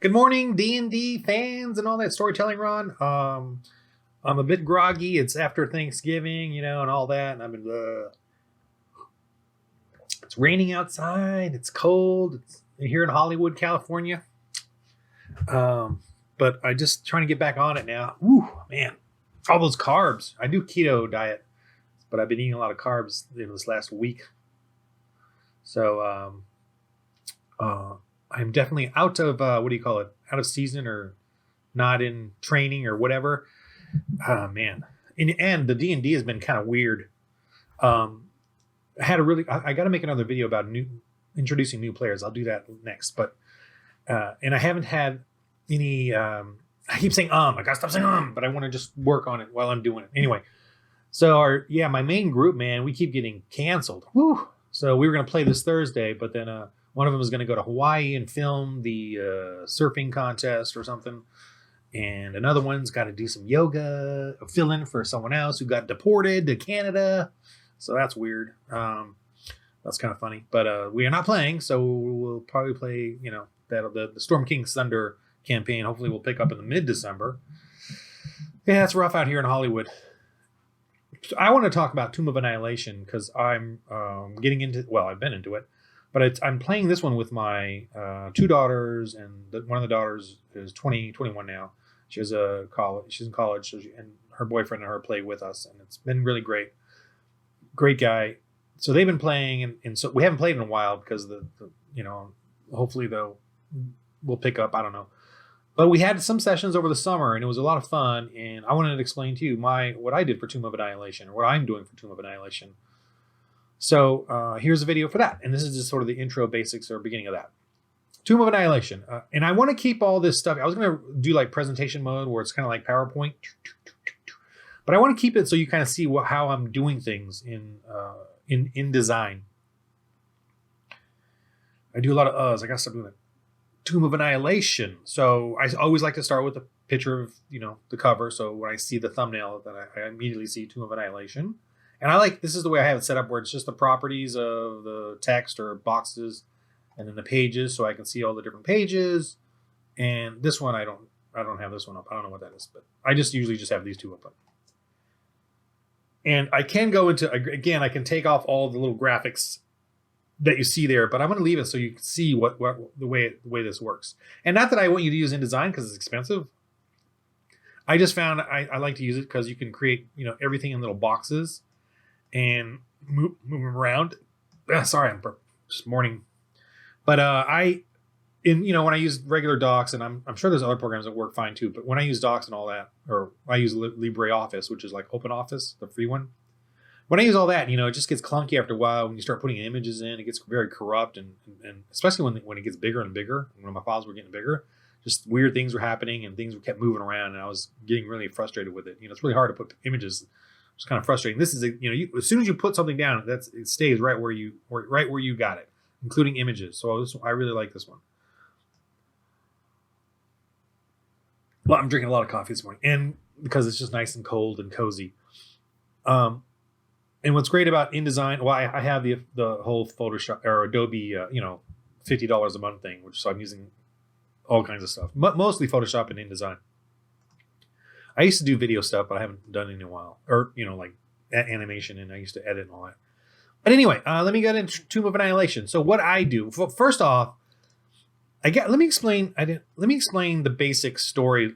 Good morning, D&D fans and all that storytelling, Ron. I'm a bit groggy. It's after Thanksgiving, and all that. And it's raining outside. It's cold. It's here in Hollywood, California. But I just trying to get back on it now. Ooh, man, all those carbs. I do keto diet, but I've been eating a lot of carbs this last week. So I'm definitely out of what do you call it? Out of season or not in training or whatever. Man, and the D&D has been kind of weird. I got to make another video about introducing new players. I'll do that next. But and I haven't had any. I keep saying I gotta stop saying but I want to just work on it while I'm doing it anyway. So my main group, man, we keep getting canceled. Woo! So we were gonna play this Thursday, but then one of them is gonna go to Hawaii and film the surfing contest or something. And another one's got to do some yoga, fill in for someone else who got deported to Canada. So that's weird. That's kind of funny. But we are not playing, so we'll probably play, the Storm King's Thunder campaign. Hopefully we'll pick up in the mid-December. Yeah, it's rough out here in Hollywood. So I want to talk about Tomb of Annihilation because I'm getting into, I've been into it. But I'm playing this one with my two daughters, and one of the daughters is 21 now. She's in college, and her boyfriend and her play with us, and it's been really great. Great guy. So they've been playing, and so we haven't played in a while because hopefully we'll pick up. I don't know, but we had some sessions over the summer, and it was a lot of fun. And I wanted to explain to you what I did for Tomb of Annihilation, or what I'm doing for Tomb of Annihilation. So here's a video for that, and this is just sort of the intro basics or beginning of that. Tomb of Annihilation. And I want to keep all this stuff. I was going to do like presentation mode where it's kind of like PowerPoint. But I want to keep it so you kind of see how I'm doing things in design. I do a lot of uhs. I got to stop doing that. Tomb of Annihilation. So I always like to start with a picture of, the cover. So when I see the thumbnail, then I immediately see Tomb of Annihilation. And this is the way I have it set up where it's just the properties of the text or boxes and then the pages, so I can see all the different pages. And this one, I don't have this one up. I don't know what that is, but I just usually just have these two up. And I can go into, again, I can take off all the little graphics that you see there, but I'm going to leave it so you can see what the way this works. And not that I want you to use InDesign because it's expensive. I just found I like to use it because you can create, everything in little boxes and move them around. Sorry, I'm just morning. But when I use regular docs, and I'm sure there's other programs that work fine too, but when I use docs and all that, or I use LibreOffice, which is like OpenOffice, the free one. When I use all that, it just gets clunky after a while. When you start putting images in, it gets very corrupt, and especially when it gets bigger and bigger. When my files were getting bigger, just weird things were happening, and things kept moving around, and I was getting really frustrated with it. It's really hard to put images. It's kind of frustrating. This is as soon as you put something down, it stays right where you got it, including images. So I really like this one. Well, I'm drinking a lot of coffee this morning, and because it's just nice and cold and cozy. And what's great about InDesign, I have the whole Photoshop or Adobe, $50 a month thing, so I'm using all kinds of stuff, mostly Photoshop and InDesign. I used to do video stuff, but I haven't done it in a while, or like animation, and I used to edit and all that. But anyway, let me get into Tomb of Annihilation. So what I do, first off, let me explain the basic story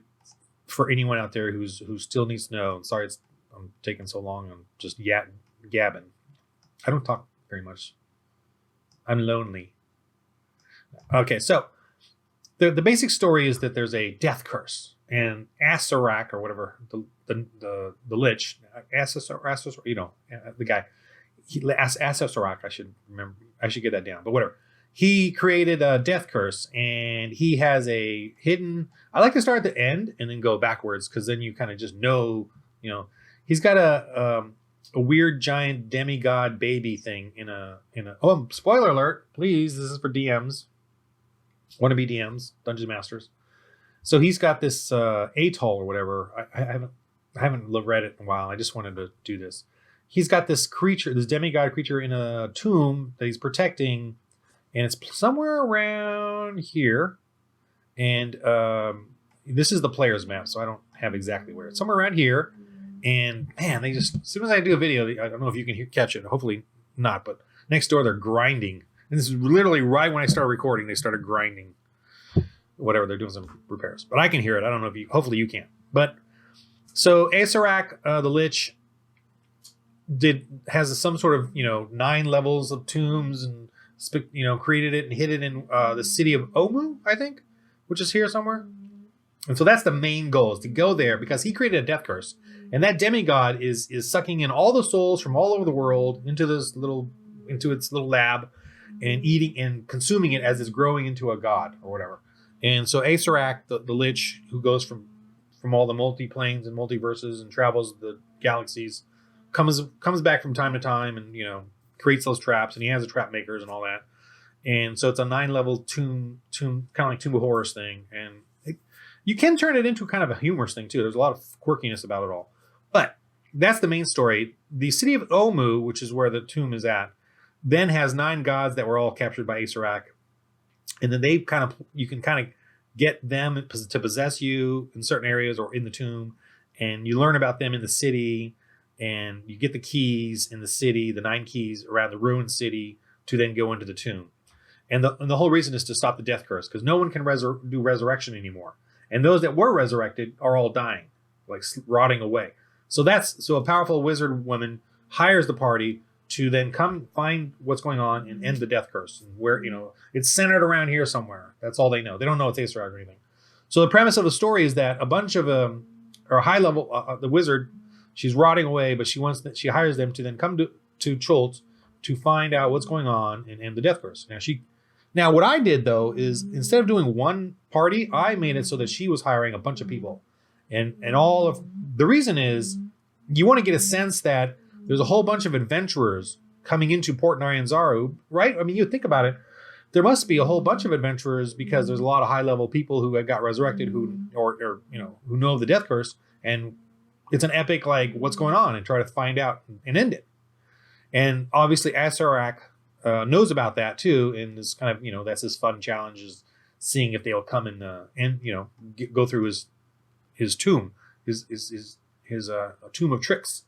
for anyone out there who still needs to know. Sorry, I'm taking so long. I'm just gabbing. I don't talk very much. I'm lonely. Okay, so the basic story is that there's a death curse, and Asarak or whatever the lich, the guy, Asarak. I should remember. I should get that down. But whatever. He created a death curse, and he has a hidden. I like to start at the end and then go backwards because then you kind of just know. He's got a weird giant demigod baby thing in a. Oh, spoiler alert! Please, this is for DMs. Wannabe DMs, Dungeon Masters. So he's got this atoll or whatever. I haven't read it in a while. I just wanted to do this. He's got this creature, this demigod creature in a tomb that he's protecting. And it's somewhere around here. And this is the player's map, so I don't have exactly where. It's somewhere around here. And man, they just, as soon as I do a video, I don't know if you can catch it. Hopefully not, but next door they're grinding. And this is literally right when I started recording, they started grinding whatever, they're doing some repairs. But I can hear it. I don't know if you, hopefully you can. But so Asarak, the Lich, has some sort of 9 levels of tombs, and created it and hid it in the city of Omu, I think, which is here somewhere. And so that's the main goal, is to go there, because he created a death curse, and that demigod is sucking in all the souls from all over the world into its little lab, and eating and consuming it as it's growing into a god or whatever. And so Asarak, the Lich, who goes from all the multi-planes and multiverses and travels the galaxies, comes back from time to time and creates those traps, and he has the trap makers and all that. And so it's a 9-level tomb, kind of like Tomb of Horrors thing, and you can turn it into kind of a humorous thing too. There's a lot of quirkiness about it all, but that's the main story. The city of Omu, which is where the tomb is at, then has 9 gods that were all captured by Asarak, and then you can kind of get them to possess you in certain areas or in the tomb, and you learn about them in the city, and you get the keys in the city, the 9 keys around the ruined city, to then go into the tomb. And the whole reason is to stop the death curse, because no one can do resurrection anymore. And those that were resurrected are all dying, like rotting away. So a powerful wizard woman hires the party to then come find what's going on and end the death curse. And where, it's centered around here somewhere. That's all they know. They don't know it's Asarak or anything. So the premise of the story is that a bunch of or high level, the wizard, she's rotting away, but she hires them to then come to Chult to find out what's going on and end the death curse. Now what I did though is, instead of doing one party, I made it so that she was hiring a bunch of people, and all of the reason is you want to get a sense that there's a whole bunch of adventurers coming into Port Nyanzaru, right? I mean, you think about it, there must be a whole bunch of adventurers, because there's a lot of high level people who got resurrected who know the death curse, and it's an epic, like, what's going on, and try to find out and end it. And obviously Asarak knows about that too, and is kind of, that's his fun challenge, is seeing if they'll come and go through his tomb, his tomb of tricks,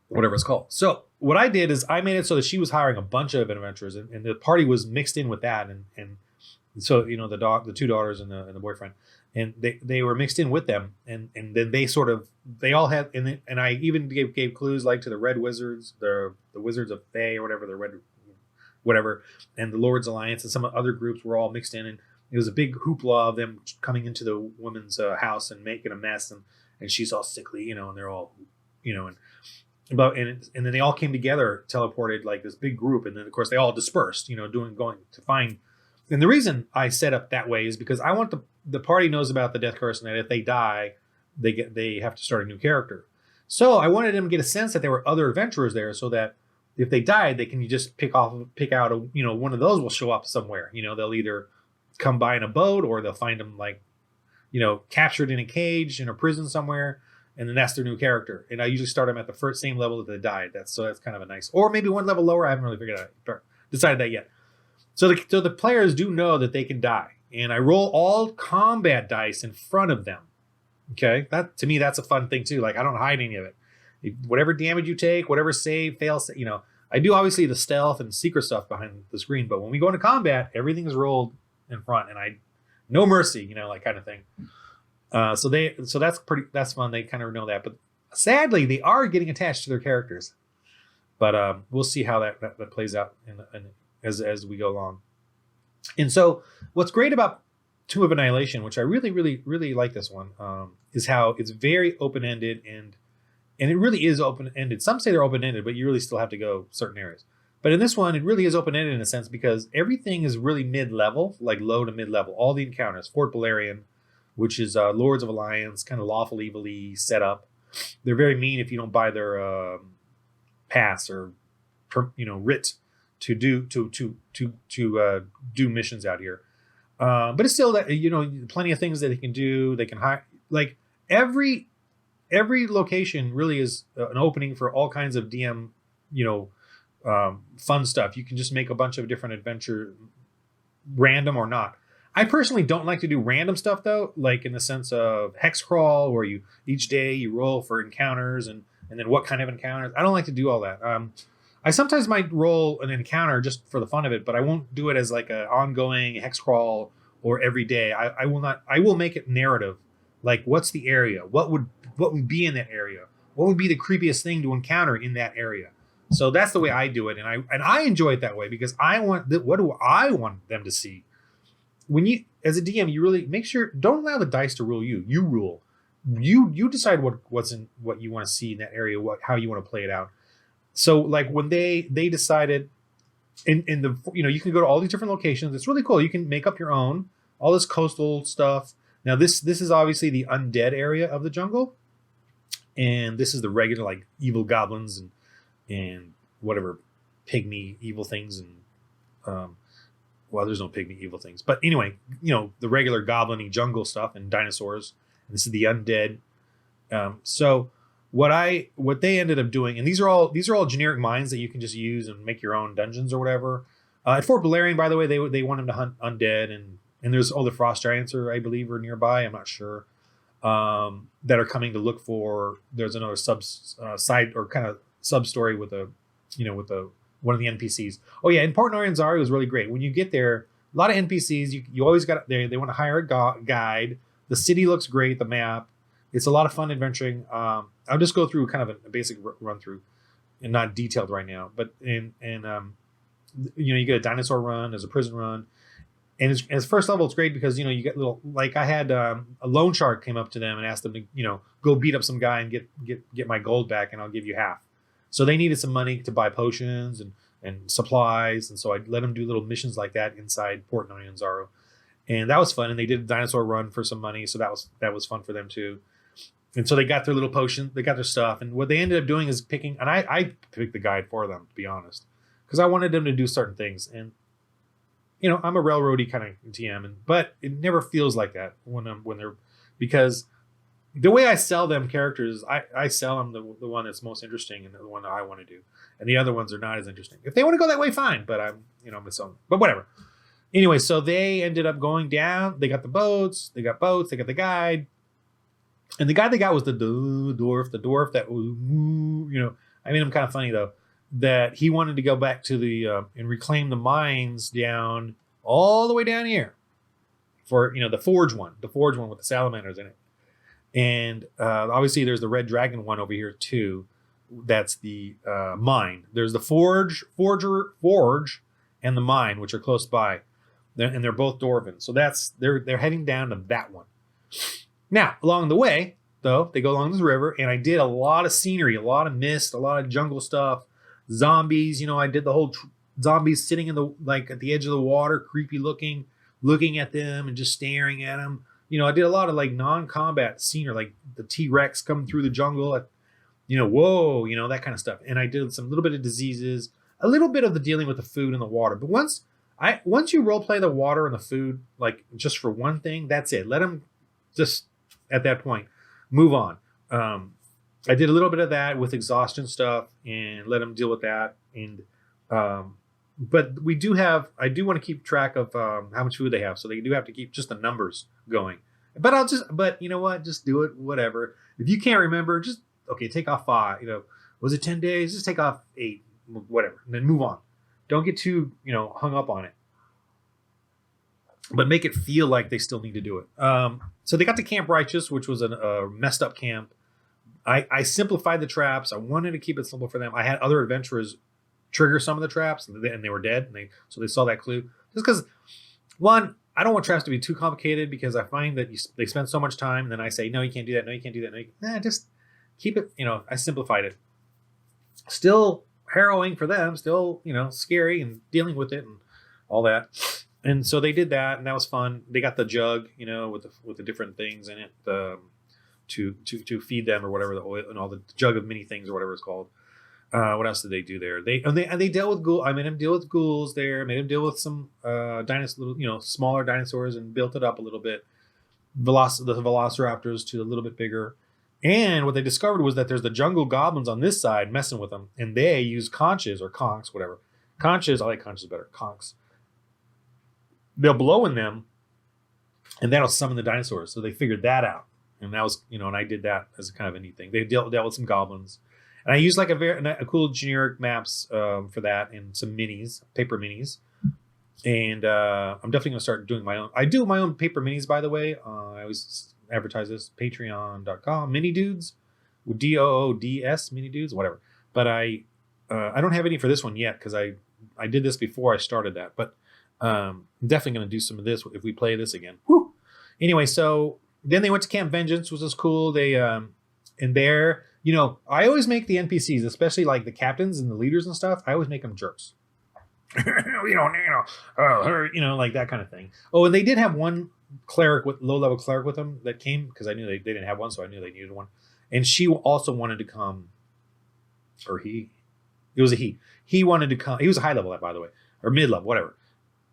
whatever it's called. So what I did is I made it so that she was hiring a bunch of adventurers, and the party was mixed in with that, and so the 2 daughters and the boyfriend, and they were mixed in with them, and then they all had, and I even gave clues, like, to the Red Wizards, the Wizards of Thay or whatever, the Red whatever, and the Lord's Alliance, and some other groups were all mixed in, and it was a big hoopla of them coming into the woman's house and making a mess, and she's all sickly, and they're all, and then they all came together, teleported, like this big group, and then of course they all dispersed, going to find. And the reason I set up that way is because I want the party knows about the death curse, and that if they die, they have to start a new character. So I wanted them to get a sense that there were other adventurers there, so that if they died, they can just pick out one of those will show up somewhere. They'll either come by in a boat, or they'll find them, like, captured in a cage in a prison somewhere, and then that's their new character. And I usually start them at the same level that they died. That's kind of a nice, or maybe one level lower. I haven't really decided that yet. So the players do know that they can die, and I roll all combat dice in front of them. Okay, that, to me, that's a fun thing too. Like, I don't hide any of it. Whatever damage you take, whatever save, fail, I do obviously the stealth and secret stuff behind the screen, but when we go into combat, everything is rolled in front, and no mercy, like, kind of thing. So that's fun. They kind of know that, but sadly they are getting attached to their characters, but we'll see how that plays out as we go along. And so what's great about Tomb of Annihilation, which I really, really, really like this one, is how it's very open-ended, and it really is open-ended. Some say they're open-ended, but you really still have to go certain areas. But in this one, it really is open-ended in a sense, because everything is really mid-level, like low to mid-level. All the encounters, Fort Balerion, which is Lords of Alliance, kind of lawful evil-y set up. They're very mean if you don't buy their pass or writ to do missions out here. But it's still that, plenty of things that they can do. They can hire, like, every location really is an opening for all kinds of DM, fun stuff. You can just make a bunch of different adventure, random or not. I personally don't like to do random stuff though, like in the sense of hex crawl, where you each day you roll for encounters and then what kind of encounters. I don't like to do all that. I sometimes might roll an encounter just for the fun of it, but I won't do it as like an ongoing hex crawl or every day. I will not. I will make it narrative. Like, what's the area? What would be in that area? What would be the creepiest thing to encounter in that area? So that's the way I do it, and I enjoy it that way because I want what do I want them to see? When you, as a DM, you really make sure, don't allow the dice to rule you. You rule. You decide what you want to see in that area, how you want to play it out. So like when they decided in the, you can go to all these different locations. It's really cool. You can make up your own, all this coastal stuff. Now this is obviously the undead area of the jungle, and this is the regular like evil goblins and whatever pygmy evil things and well, there's no pygmy evil things, but anyway, the regular goblin-y jungle stuff and dinosaurs. And this is the undead. So what they ended up doing, and these are all generic mines that you can just use and make your own dungeons or whatever. At Fort Valerian, by the way, they want him to hunt undead, and there's all the frost giants I believe are nearby. I'm not sure, that are coming to look for. There's another side or kind of sub story with one of the NPCs. Oh yeah, and Port Nyanzaru is really great. When you get there, a lot of NPCs. You always got there. They want to hire a guide. The city looks great. The map. It's a lot of fun adventuring. I'll just go through kind of a basic run through, and not detailed right now. But you get a dinosaur run. There's a prison run, and as first level, it's great because you get little, like I had a loan shark came up to them and asked them to go beat up some guy and get my gold back, and I'll give you half. So they needed some money to buy potions and supplies, and so I let them do little missions like that inside Port Nyanzaru, and that was fun. And they did a dinosaur run for some money, so that was fun for them too. And so they got their little potion, they got their stuff, and what they ended up doing is picking. And I picked the guide for them, to be honest, because I wanted them to do certain things. And I'm a railroady kind of TM, but it never feels like that when they're, because the way I sell them characters, I sell them the one that's most interesting and the one that I want to do, and the other ones are not as interesting. If they want to go that way, fine. But I'm gonna sell them. But whatever. Anyway, so they ended up going down. They got the boats. They got the guide, and the guy they got was the dwarf. The dwarf that I made him kind of funny though, that he wanted to go back to the and reclaim the mines down all the way down here for the forge one with the salamanders in it. And obviously there's the red dragon one over here too. That's the mine. There's the forge and the mine, which are close by, and they're both dwarven. So they're heading down to that one. Now along the way though, they go along this river, and I did a lot of scenery, a lot of mist, a lot of jungle stuff, zombies. I did the whole zombies sitting in the at the edge of the water, creepy looking at them and just staring at them. I did a lot of non-combat scenery, like the T-Rex coming through the jungle, whoa, that kind of stuff. And I did some little bit of diseases, a little bit of the dealing with the food and the water. But once you role play the water and the food, like just for one thing, that's it. Let them just at that point move on. I did a little bit of that with exhaustion stuff and let them deal with that. And but I do want to keep track of how much food they have, so they do have to keep just the numbers going. But you know what? Just do it. Whatever. If you can't remember, just take off 5. Was it 10 days? Just take off 8. Whatever, and then move on. Don't get too hung up on it. But make it feel like they still need to do it. So they got to Camp Righteous, which was a messed up camp. I simplified the traps. I wanted to keep it simple for them. I had other adventurers trigger some of the traps, and they were dead, so they saw that clue. Just because, one, I don't want traps to be too complicated, because I find that they spend so much time, and then I say, no, you can't do that, no, you can't do that. Just keep it, I simplified it. Still harrowing for them, still, scary and dealing with it and all that. And so they did that, and that was fun. They got the jug, with the different things in it, to feed them or whatever, the oil and all the jug of many things or whatever it's called. What else did they do there? They dealt with ghouls. I made them deal with ghouls there. Made them deal with some smaller dinosaurs, and built it up a little bit. The velociraptors to a little bit bigger. And what they discovered was that there's the jungle goblins on this side messing with them, and they use conches or conchs, whatever. Conches, I like conches better. Conchs. They'll blow in them, and that'll summon the dinosaurs. So they figured that out, and that was, and I did that as a kind of a neat thing. They dealt with some goblins, and I used like a cool generic maps for that, and some paper minis. And I'm definitely going to start doing my own. I do my own paper minis, by the way. I always advertise this, patreon.com, mini dudes, DOODS, mini dudes, whatever. But I don't have any for this one yet, because I did this before I started that. But I'm definitely going to do some of this if we play this again. Whew. Anyway, so then they went to Camp Vengeance, which was cool. They and there, I always make the NPCs, especially like the captains and the leaders and stuff, I always make them jerks. Like that kind of thing. Oh, and they did have one low-level cleric with them that came, because I knew they didn't have one, so I knew they needed one. And she also wanted to come, or he. It was a he. He wanted to come. He was a high level, by the way, or mid-level, whatever.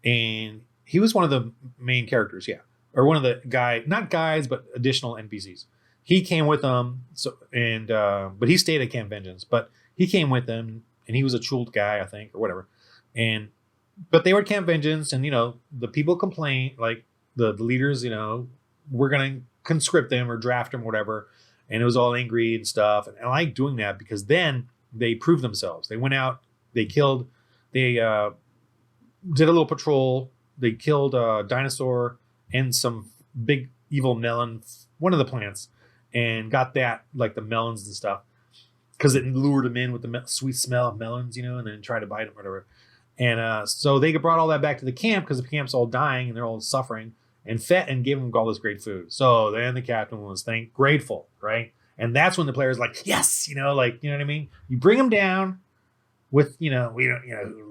And he was one of the main characters, yeah, or one of the not guys, but additional NPCs. He came with them, but he stayed at Camp Vengeance. But he came with them, and he was a Chult guy, I think, or whatever. But they were at Camp Vengeance, and the people complained, like the leaders, we're gonna conscript them or draft them, or whatever. And it was all angry and stuff. And I like doing that, because then they proved themselves. They went out, they killed, they did a little patrol. They killed a dinosaur and some big evil melon, one of the plants, and got that, like the melons and stuff, because it lured them in with the sweet smell of melons, and then tried to bite them, or whatever. And so they brought all that back to the camp, because the camp's all dying and they're all suffering, and fed and gave them all this great food. So then the captain was grateful, right? And that's when the player's like, yes, you know what I mean? You bring them down with, we don't,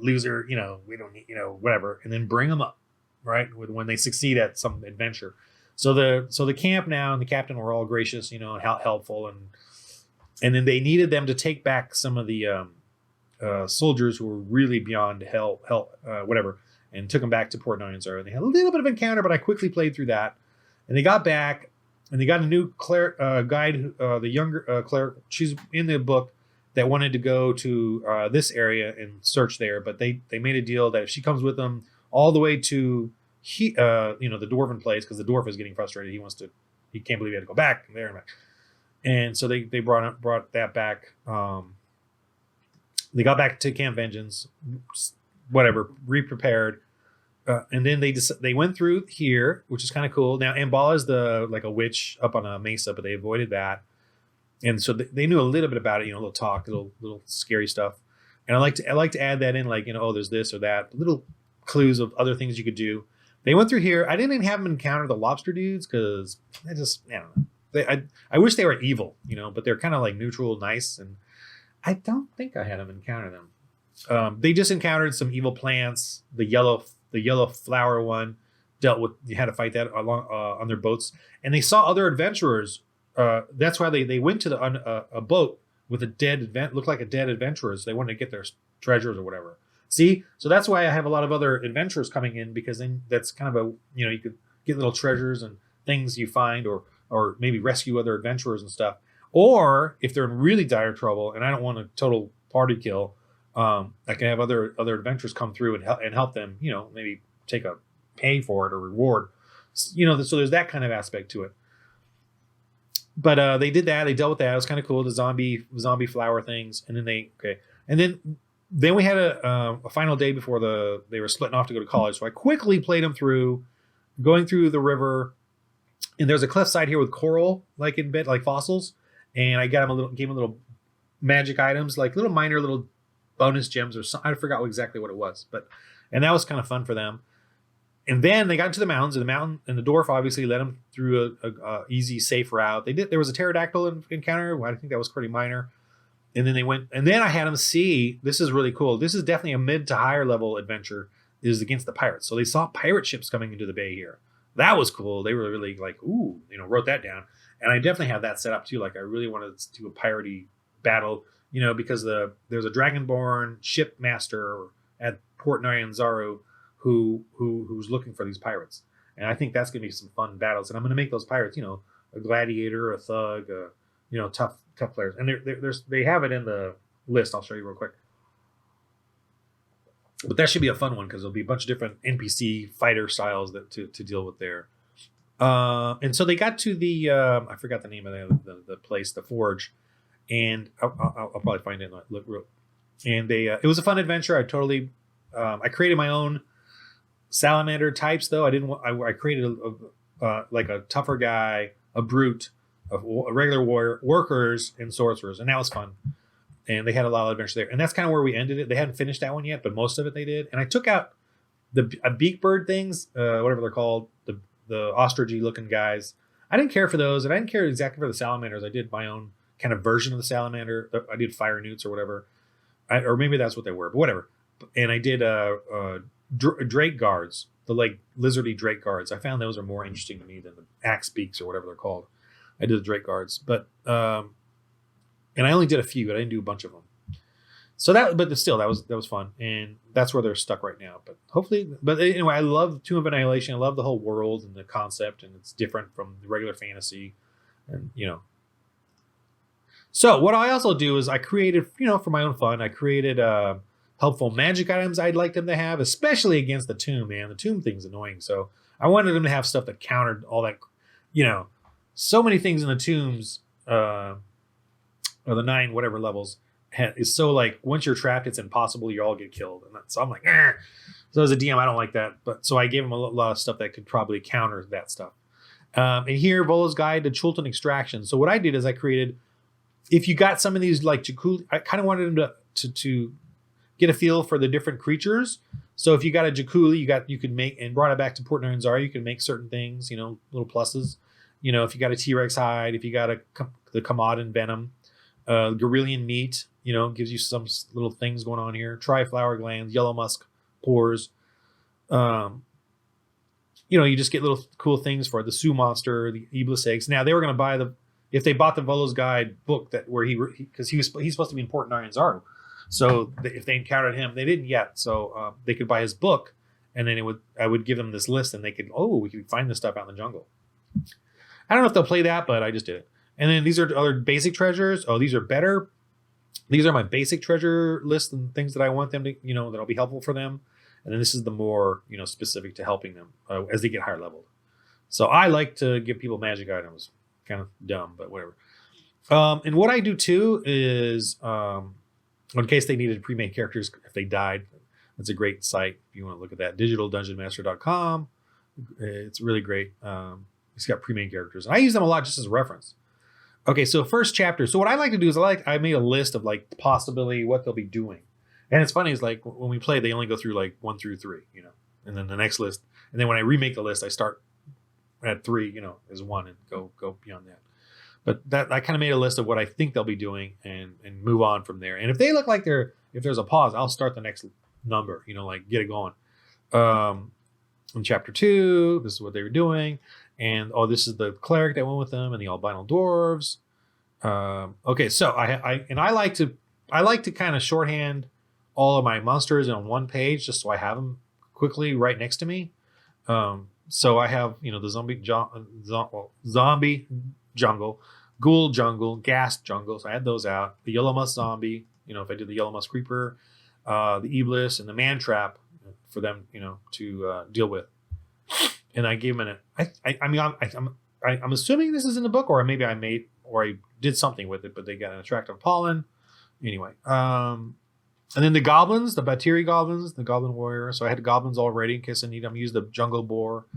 loser, we don't need, whatever, and then bring them up, right? When they succeed at some adventure. So the camp now and the captain were all gracious, and helpful, and then they needed them to take back some of the soldiers who were really beyond hell, whatever, and took them back to Port Nyanzar. And they had a little bit of encounter, but I quickly played through that, and they got back, and they got a new guide, the younger cleric. She's in the book, that wanted to go to this area and search there, but they made a deal that if she comes with them all the way to the dwarven place, because the dwarf is getting frustrated, he can't believe he had to go back there and back. And so they brought that back. They got back to Camp Vengeance, whatever, re-prepared, and then they went through here, which is kind of cool. Now Ambala is like a witch up on a mesa, but they avoided that, and so they knew a little bit about it. A little talk, little scary stuff, and I like to add that in, like there's this or that, little clues of other things you could do. They went through here. I didn't even have them encounter the lobster dudes, because I don't know. I wish they were evil, but they're kind of like neutral, nice, and I don't think I had them encounter them. They just encountered some evil plants. The yellow flower one dealt with. You had to fight that along on their boats, and they saw other adventurers. That's why they went to a boat with looked like a dead adventurers. They wanted to get their treasures or whatever. See, so that's why I have a lot of other adventurers coming in, because then that's kind of you could get little treasures and things you find, or maybe rescue other adventurers and stuff. Or if they're in really dire trouble and I don't want a total party kill, I can have other adventurers come through and help them, maybe take a pay for it or reward, so there's that kind of aspect to it. But they did that. They dealt with that. It was kind of cool. The zombie flower things, and then then we had a final day before they were splitting off to go to college. So I quickly played them through, going through the river, and there's a cliffside here with coral, like in bed, like fossils. And I gave them little magic items, like little minor little bonus gems or something. I forgot exactly what it was, and that was kind of fun for them. And then they got into the mountains, and the dwarf obviously led them through a easy, safe route. There was a pterodactyl encounter. I think that was pretty minor. And then they went, and then I had them see, this is really cool. This is definitely a mid to higher level adventure, is against the pirates. So they saw pirate ships coming into the bay here. That was cool. They were really like, ooh, wrote that down. And I definitely have that set up too. Like I really wanted to do a piratey battle, because there's a dragonborn ship master at Port Nyanzaru who's looking for these pirates. And I think that's going to be some fun battles. And I'm going to make those pirates, a gladiator, a thug, tough players. And they have it in the list. I'll show you real quick. But that should be a fun one, because there'll be a bunch of different NPC fighter styles to deal with there. And so they got to the I forgot the name of the place, the forge, and I'll probably find it. And they it was a fun adventure. I created my own salamander types though. I didn't want I created like a tougher guy, a brute, a regular warrior, workers, and sorcerers, and that was fun. And they had a lot of adventure there, and that's kind of where we ended it. They hadn't finished that one yet, but most of it they did. And I took out the beak bird things, whatever they're called, the ostrichy looking guys. I didn't care for those, and I didn't care exactly for the salamanders. I did my own kind of version of the salamander. I did fire newts or whatever, or maybe that's what they were, but whatever. And I did drake guards, the like lizardy drake guards. I found those are more interesting to me than the axe beaks or whatever they're called. I did the drake guards, but and I only did a few. I didn't do a bunch of them. So but still, that was fun, and that's where they're stuck right now. But hopefully, but anyway, I love Tomb of Annihilation. I love the whole world and the concept, and it's different from the regular fantasy, and So what I also do is I created, for my own fun, I created helpful magic items I'd like them to have, especially against the tomb. Man, the tomb thing's annoying. So I wanted them to have stuff that countered all that, so many things in the tombs, or the 9 whatever levels. Is so like once you're trapped, it's impossible. You all get killed, and so I'm like, eh. So as a DM, I don't like that. But so I gave him a lot of stuff that could probably counter that stuff. And here, Volo's Guide to Chultan Extraction. So what I did is I created, if you got some of these like Jakuli, I kind of wanted them to get a feel for the different creatures. So if you got a Jakuli, you could make and brought it back to Port Naranzar, you can make certain things, little pluses. If you got a T-Rex hide, if you got the Kamadan venom, Gorillion meat, gives you some little things going on here. Tri-flower glands, yellow musk pores. You just get little cool things for the Sioux monster, the Iblis eggs. Now they were going to buy if they bought the Volo's Guide book where because he's supposed to be in Port Naranzar. So if they encountered him, they didn't yet. So they could buy his book, and then I would give them this list, and we could find this stuff out in the jungle. I don't know if they'll play that, but I just did it. And then these are other basic treasures. Oh, these are better. These are my basic treasure list and things that I want them to, that'll be helpful for them. And then this is the more, specific to helping them as they get higher leveled. So I like to give people magic items. Kind of dumb, but whatever. And what I do too is, in case they needed pre-made characters, if they died, that's a great site. If you want to look at that, digitaldungeonmaster.com. It's really great. It's got pre-made characters. And I use them a lot just as a reference. Okay, so first chapter. So what I like to do is I made a list of like possibly what they'll be doing. And it's funny is like when we play, they only go through like 1 through 3, and then the next list. And then when I remake the list, I start at 3, as 1 and go beyond that. But that I kind of made a list of what I think they'll be doing and move on from there. And if they look like if there's a pause, I'll start the next number, like get it going. In chapter 2, this is what they were doing. And this is the cleric that went with them, and the albino dwarves. Okay, so I like to kind of shorthand all of my monsters on one page just so I have them quickly right next to me. So I have the zombie jungle, ghoul jungle, ghast jungle. So I had those out. The yellow musk zombie. If I did the yellow musk creeper, the iblis, and the man trap for them, to deal with. And I gave them I'm assuming this is in the book, or maybe I did something with it, but they got an attractive pollen. Anyway, and then the goblins, the Batiri goblins, the goblin warrior. So I had the goblins already in case I need them. Use the jungle boar,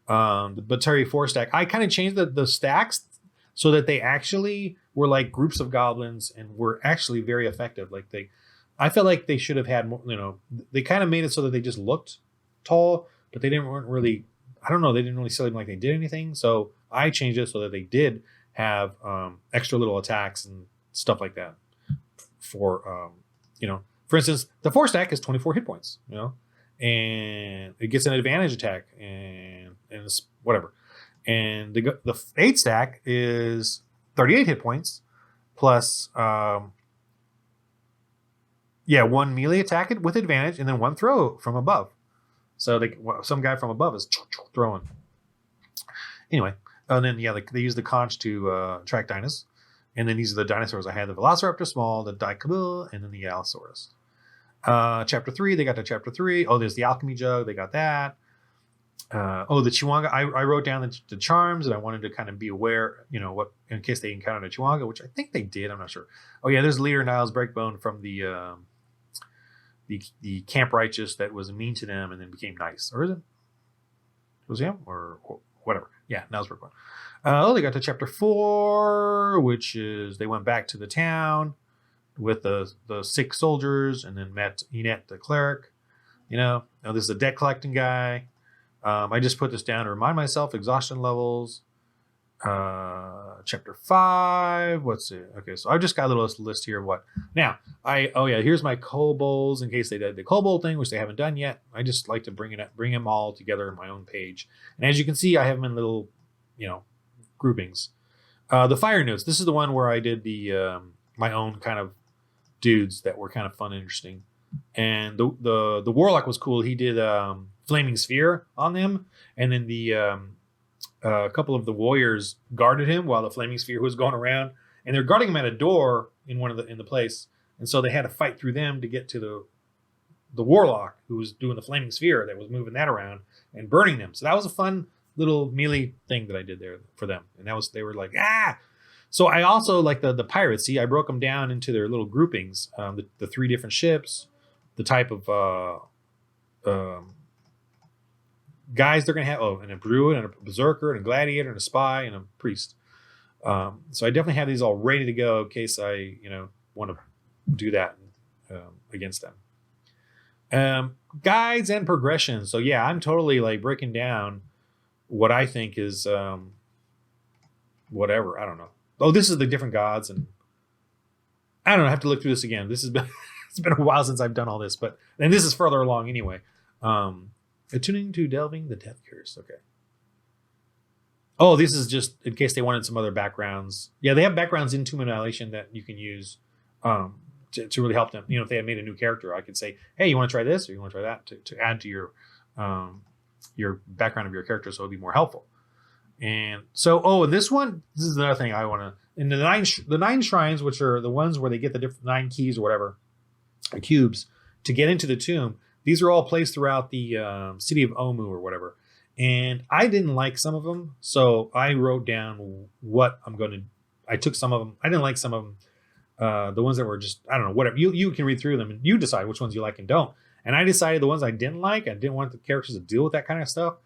the Batiri 4-stack. I kind of changed the stacks so that they actually were like groups of goblins and were actually very effective. I felt like they should have had more. They kind of made it so that they just looked tall, but they weren't really. I don't know. They didn't really seem like they did anything. So I changed it so that they did have extra little attacks and stuff like that. For instance, the 4-stack is 24 hit points. And it gets an advantage attack and it's whatever. And the 8-stack is 38 hit points plus 1 melee attack with advantage and then 1 throw from above. So some guy from above is throwing. Anyway, and then they use the conch to attract dinos. And then these are the dinosaurs I had: the Velociraptor small, the Dicobel, and then the Allosaurus. Chapter 3, they got to chapter 3. Oh, there's the alchemy jug. They got that. The Chihuahua. I wrote down the charms, and I wanted to kind of be aware, what in case they encountered a Chihuahua, which I think they did. I'm not sure. Oh yeah, there's leader Niles Breakbone from the Camp Righteous that was mean to them and then became nice. Or is it? Was him or whatever? Yeah, Niles Breakbone. They got to chapter 4, which is they went back to the town with the sick soldiers and then met Enette the cleric. Now this is a debt collecting guy. I just put this down to remind myself exhaustion levels. Chapter 5. What's it? Okay, so I've just got a little list here of what. Now, here's my kobolds in case they did the kobold thing, which they haven't done yet. I just like to bring them all together in my own page. And as you can see, I have them in little, groupings. The fire notes. This is the one where I did the my own kind of dudes that were kind of fun and interesting. And the warlock was cool. He did flaming sphere on them, and then the a couple of the warriors guarded him while the flaming sphere was going around, and they're guarding him at a door in the place, and so they had to fight through them to get to the warlock who was doing the flaming sphere that was moving that around and burning them. So that was a fun little melee thing that I did there for them, and they were like ah. So I also like the pirates. See, I broke them down into their little groupings, the 3 different ships, the type of guys they're going to have. Oh, and a druid and a berserker and a gladiator and a spy and a priest. So I definitely have these all ready to go in case I, want to do that against them. Guides and progression. So yeah, I'm totally like breaking down what I think is whatever. I don't know. Oh, this is the different gods, and I don't know. I have to look through this again. This has been it's been a while since I've done all this, and this is further along anyway. Attuning to delving the death curse. Okay. Oh, this is just in case they wanted some other backgrounds. Yeah, they have backgrounds in Tomb of Annihilation that you can use to really help them. If they had made a new character, I could say, hey, you want to try this or you want to try that to add to your background of your character, so it'd be more helpful. And so, this is another thing I want to. In the 9 shrines, which are the ones where they get the different 9 keys or whatever, or cubes, to get into the tomb. These are all placed throughout the city of Omu or whatever. And I didn't like some of them, so I wrote down what I'm going to. I took some of them. I didn't like some of them. The ones that were just, I don't know, whatever. You can read through them and you decide which ones you like and don't. And I decided the ones I didn't like, I didn't want the characters to deal with that kind of stuff.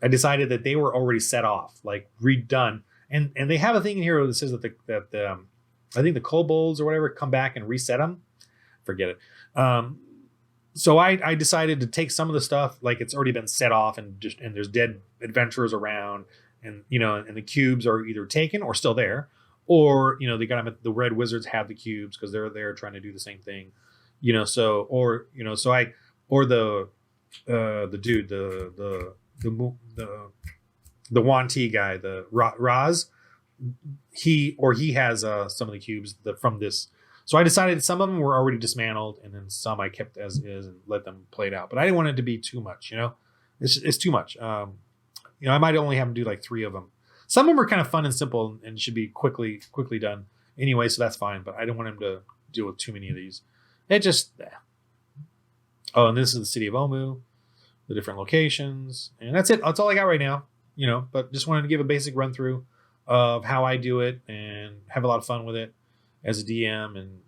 I decided that they were already set off, like redone. And they have a thing in here that says that I think the kobolds or whatever come back and reset them. Forget it. So I decided to take some of the stuff like it's already been set off and there's dead adventurers around, and and the cubes are either taken or still there, or they got them at the Red Wizards have the cubes because they're there trying to do the same thing, so the dude the Wanti guy, the Raz, he has some of the cubes from this. So I decided some of them were already dismantled, and then some I kept as is and let them play it out. But I didn't want it to be too much, It's too much. I might only have them do like 3 of them. Some of them are kind of fun and simple and should be quickly done anyway, so that's fine. But I don't want him to deal with too many of these. It just. Oh, and this is the city of Omu, the different locations, and that's it. That's all I got right now. But just wanted to give a basic run through of how I do it and have a lot of fun with it as a DM, and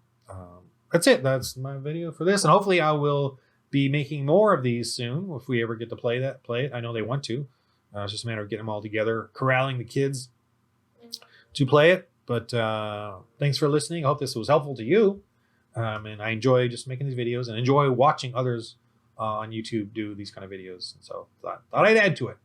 that's it. That's my video for this, and hopefully I will be making more of these soon if we ever get to play it. I know they want to. It's just a matter of getting them all together, corralling the kids to play it. But thanks for listening. I hope this was helpful to you, and I enjoy just making these videos and enjoy watching others on YouTube do these kind of videos. And so thought I'd add to it.